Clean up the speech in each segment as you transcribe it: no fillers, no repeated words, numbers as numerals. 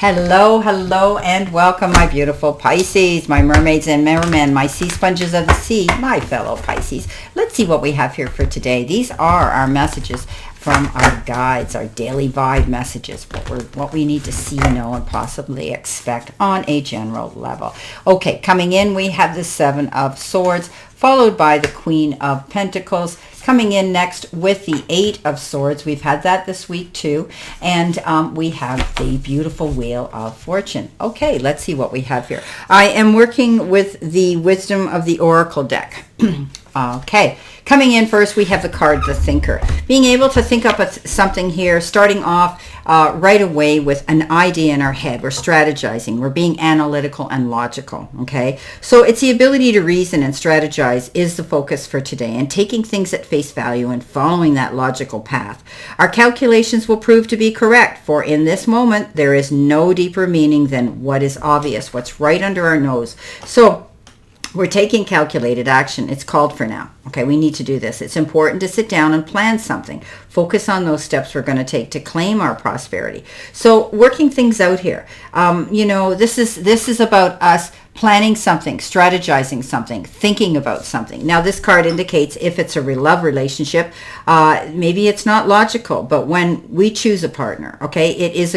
Hello, hello, and welcome, my beautiful Pisces, my mermaids and mermen, my sea sponges of the sea, my fellow Pisces. Let's see what we have here for today. These are our messages from our guides, our daily vibe messages, what we need to see, know, and possibly expect on a general level. Okay, coming in, we have the Seven of Swords, followed by the Queen of Pentacles. Coming in next with the Eight of Swords. We've had that this week too. And we have the beautiful Wheel of Fortune. Okay, let's see what we have here. I am working with the Wisdom of the Oracle deck. Okay, coming in first, we have the card, the Thinker. Being able to think up something here, starting off right away with an idea in our head. We're strategizing. We're being analytical and logical, okay? So it's the ability to reason and strategize is the focus for today, and taking things at face value and following that logical path. Our calculations will prove to be correct, for in this moment, there is no deeper meaning than what is obvious, what's right under our nose. So we're taking calculated action. It's called for now. Okay, we need to do this. It's important to sit down and plan something. Focus on those steps we're going to take to claim our prosperity. So working things out here. This is about us planning something, strategizing something, thinking about something. Now, this card indicates if it's a love relationship, maybe it's not logical, but when we choose a partner, okay, it's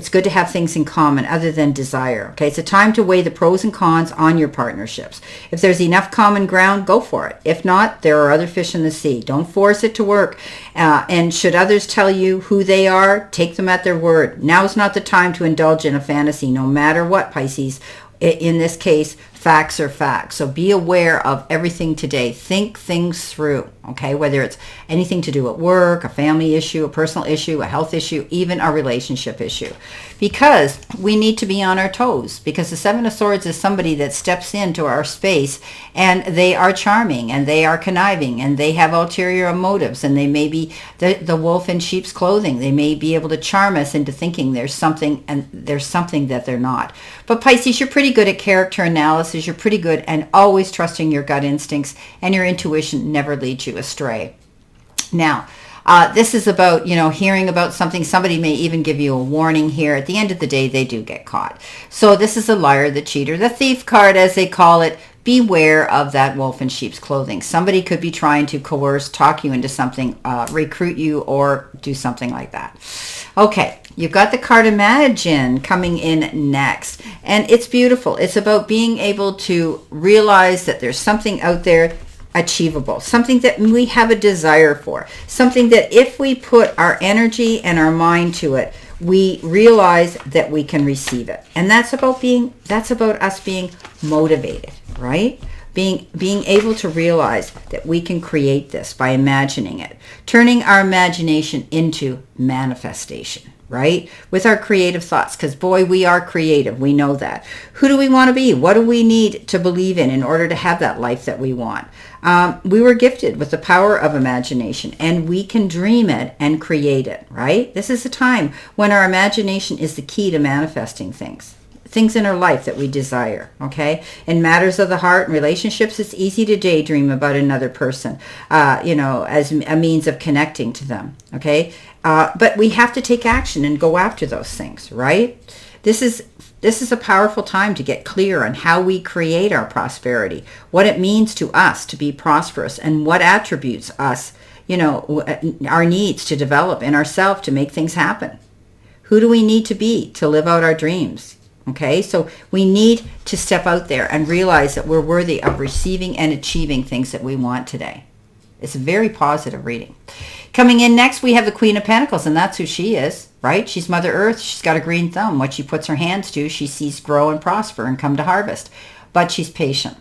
good to have things in common other than desire. Okay, it's a time to weigh the pros and cons on your partnerships. If there's enough common ground, go for it. If not, there are other fish in the sea. Don't force it to work. And should others tell you who they are, take them at their word. Now's not the time to indulge in a fantasy, no matter what, Pisces. In this case, facts are facts. So be aware of everything today. Think things through, okay? Whether it's anything to do at work, a family issue, a personal issue, a health issue, even a relationship issue. Because we need to be on our toes. Because the Seven of Swords is somebody that steps into our space and they are charming and they are conniving and they have ulterior motives, and they may be the wolf in sheep's clothing. They may be able to charm us into thinking there's something that they're not. But Pisces, you're pretty good at character analysis. You're pretty good and always trusting your gut instincts, and your intuition never leads you astray. Now, this is about, hearing about something. Somebody may even give you a warning here. At the end of the day, they do get caught. So this is the liar, the cheater, the thief card, as they call it. Beware of that wolf in sheep's clothing. Somebody could be trying to coerce, talk you into something, recruit you, or do something like that. Okay, you've got the card Imagine coming in next. And it's beautiful. It's about being able to realize that there's something out there achievable, something that we have a desire for, something that if we put our energy and our mind to it, we realize that we can receive it. And that's about us being motivated, right? Being able to realize that we can create this by imagining it, turning our imagination into manifestation, right? With our creative thoughts, because boy, we are creative. We know that. Who do we want to be? What do we need to believe in order to have that life that we want? We were gifted with the power of imagination, and we can dream it and create it, right? This is a time when our imagination is the key to manifesting things in our life that we desire, okay? In matters of the heart and relationships, it's easy to daydream about another person, as a means of connecting to them, okay? But we have to take action and go after those things, right? This is a powerful time to get clear on how we create our prosperity, what it means to us to be prosperous, and what attributes us, our needs to develop in ourselves to make things happen. Who do we need to be to live out our dreams? Okay, so we need to step out there and realize that we're worthy of receiving and achieving things that we want today. It's a very positive reading. Coming in next, we have the Queen of Pentacles, and that's who she is, right? She's Mother Earth. She's got a green thumb. What she puts her hands to, she sees grow and prosper and come to harvest. But she's patient.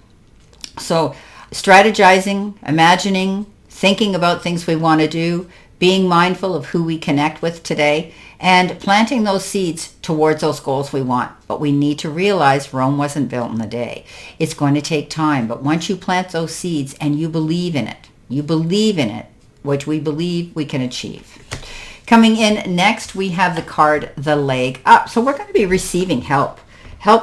So strategizing, imagining, thinking about things we want to do, being mindful of who we connect with today, and planting those seeds towards those goals we want. But we need to realize Rome wasn't built in a day. It's going to take time. But once you plant those seeds and you believe in it, which we believe we can achieve. Coming in next, we have the card, the Leg Up. So we're going to be receiving help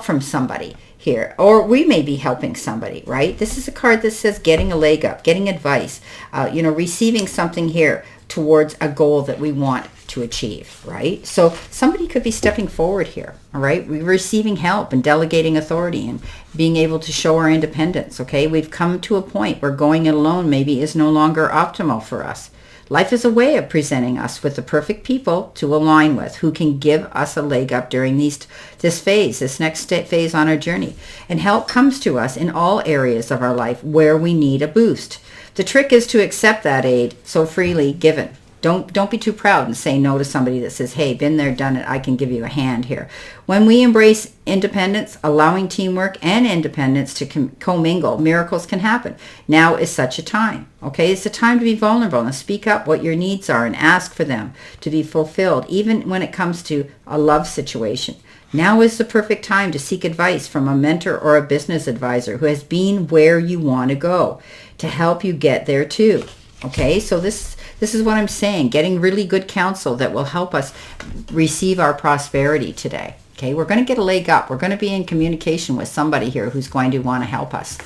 from somebody here, or we may be helping somebody, right? This is a card that says getting a leg up, getting advice, receiving something here. towards a goal that we want to achieve, right? So somebody could be stepping forward here, all right? We're receiving help and delegating authority and being able to show our independence, okay? We've come to a point where going it alone maybe is no longer optimal for us. Life is a way of presenting us with the perfect people to align with, who can give us a leg up during this next phase on our journey. And help comes to us in all areas of our life where we need a boost. The trick is to accept that aid so freely given. Don't be too proud and say no to somebody that says, hey, been there, done it, I can give you a hand here. When we embrace independence, allowing teamwork and independence to commingle, miracles can happen. Now is such a time, okay? It's a time to be vulnerable and speak up what your needs are and ask for them to be fulfilled, even when it comes to a love situation. Now is the perfect time to seek advice from a mentor or a business advisor who has been where you want to go to help you get there too. Okay, so this is what I'm saying, getting really good counsel that will help us receive our prosperity today. Okay, we're going to get a leg up. We're going to be in communication with somebody here who's going to want to help us.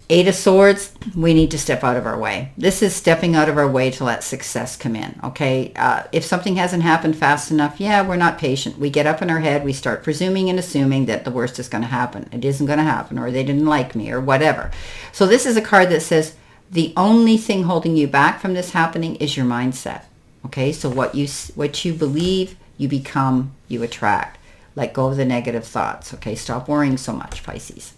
8 of Swords, we need to step out of our way. This is stepping out of our way to let success come in, okay? If something hasn't happened fast enough, we're not patient. We get up in our head, we start presuming and assuming that the worst is going to happen. It isn't going to happen, or they didn't like me, or whatever. So this is a card that says, the only thing holding you back from this happening is your mindset. Okay, so what you believe, you become, you attract. Let go of the negative thoughts. Okay, stop worrying so much, Pisces.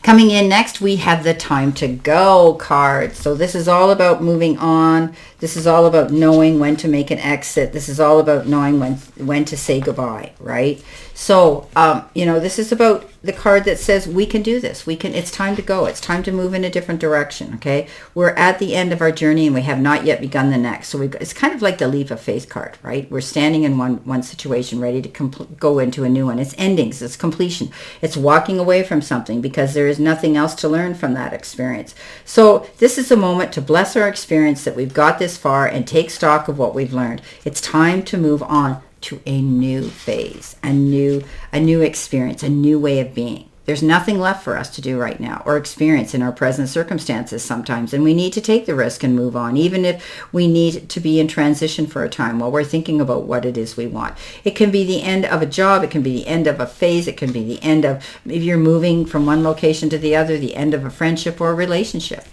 Coming in next, we have the Time to Go card. So this is all about moving on. This is all about knowing when to make an exit. This is all about knowing when to say goodbye, right? So, this is about the card that says we can do this. It's time to go. It's time to move in a different direction, okay? We're at the end of our journey and we have not yet begun the next. So it's kind of like the leap of faith card, right? We're standing in one situation ready to go into a new one. It's endings. It's completion. It's walking away from something because there is nothing else to learn from that experience. So this is a moment to bless our experience that we've got this far and take stock of what we've learned. It's time to move on to a new phase, a new experience, a new way of being. There's nothing left for us to do right now or experience in our present circumstances sometimes, and we need to take the risk and move on, even if we need to be in transition for a time while we're thinking about what it is we want. It can be the end of a job, it can be the end of a phase, it can be the end of, if you're moving from one location to the other, the end of a friendship or a relationship.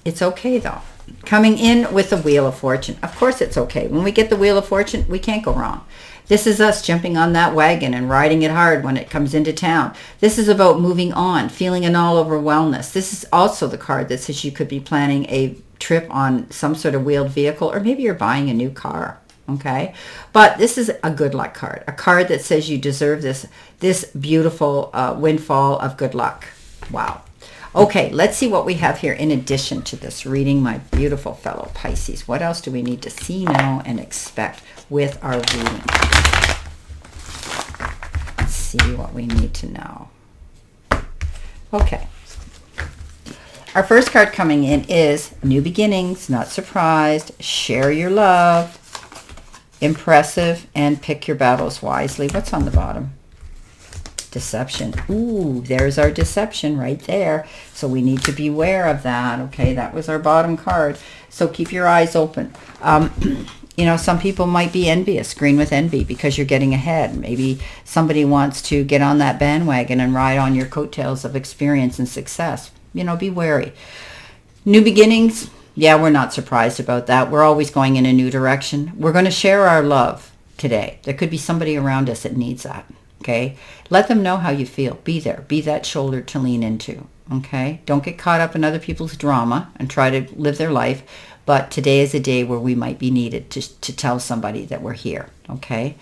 It's okay though. Coming in with the Wheel of Fortune. Of course it's okay. When we get the Wheel of Fortune, we can't go wrong. This is us jumping on that wagon and riding it hard when it comes into town. This is about moving on, feeling an all-over wellness. This is also the card that says you could be planning a trip on some sort of wheeled vehicle, or maybe you're buying a new car. Okay, but this is a good luck card, a card that says you deserve this beautiful windfall of good luck. Wow. Okay, let's see what we have here in addition to this reading, my beautiful fellow Pisces. What else do we need to see, know, and expect with our reading? Let's see what we need to know. Okay. Our first card coming in is New Beginnings, Not Surprised, Share Your Love, Impressive, and Pick Your Battles Wisely. What's on the bottom? Deception. Ooh, there's our deception right there. So we need to beware of that. Okay, that was our bottom card. So keep your eyes open. Some people might be envious, green with envy, because you're getting ahead. Maybe somebody wants to get on that bandwagon and ride on your coattails of experience and success. Be wary. New beginnings. Yeah, we're not surprised about that. We're always going in a new direction. We're going to share our love today. There could be somebody around us that needs that. Okay, let them know how you feel. Be there. Be that shoulder to lean into. Okay, don't get caught up in other people's drama and try to live their life. But today is a day where we might be needed to tell somebody that we're here. Okay,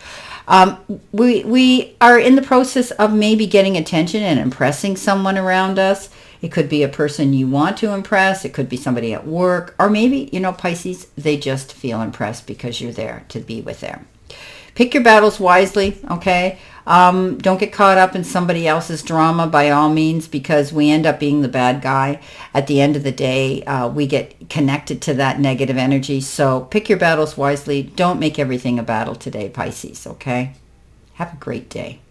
we are in the process of maybe getting attention and impressing someone around us. It could be a person you want to impress. It could be somebody at work, or maybe Pisces, they just feel impressed because you're there to be with them. Pick your battles wisely, okay? Don't get caught up in somebody else's drama by all means, because we end up being the bad guy. At the end of the day, we get connected to that negative energy. So pick your battles wisely. Don't make everything a battle today, Pisces, okay? Have a great day.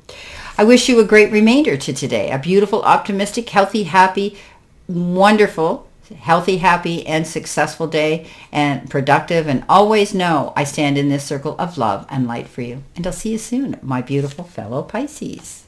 I wish you a great remainder to today. A beautiful, optimistic, healthy, happy, wonderful, healthy, happy, and successful day, and productive. And always know I stand in this circle of love and light for you. And I'll see you soon, my beautiful fellow Pisces.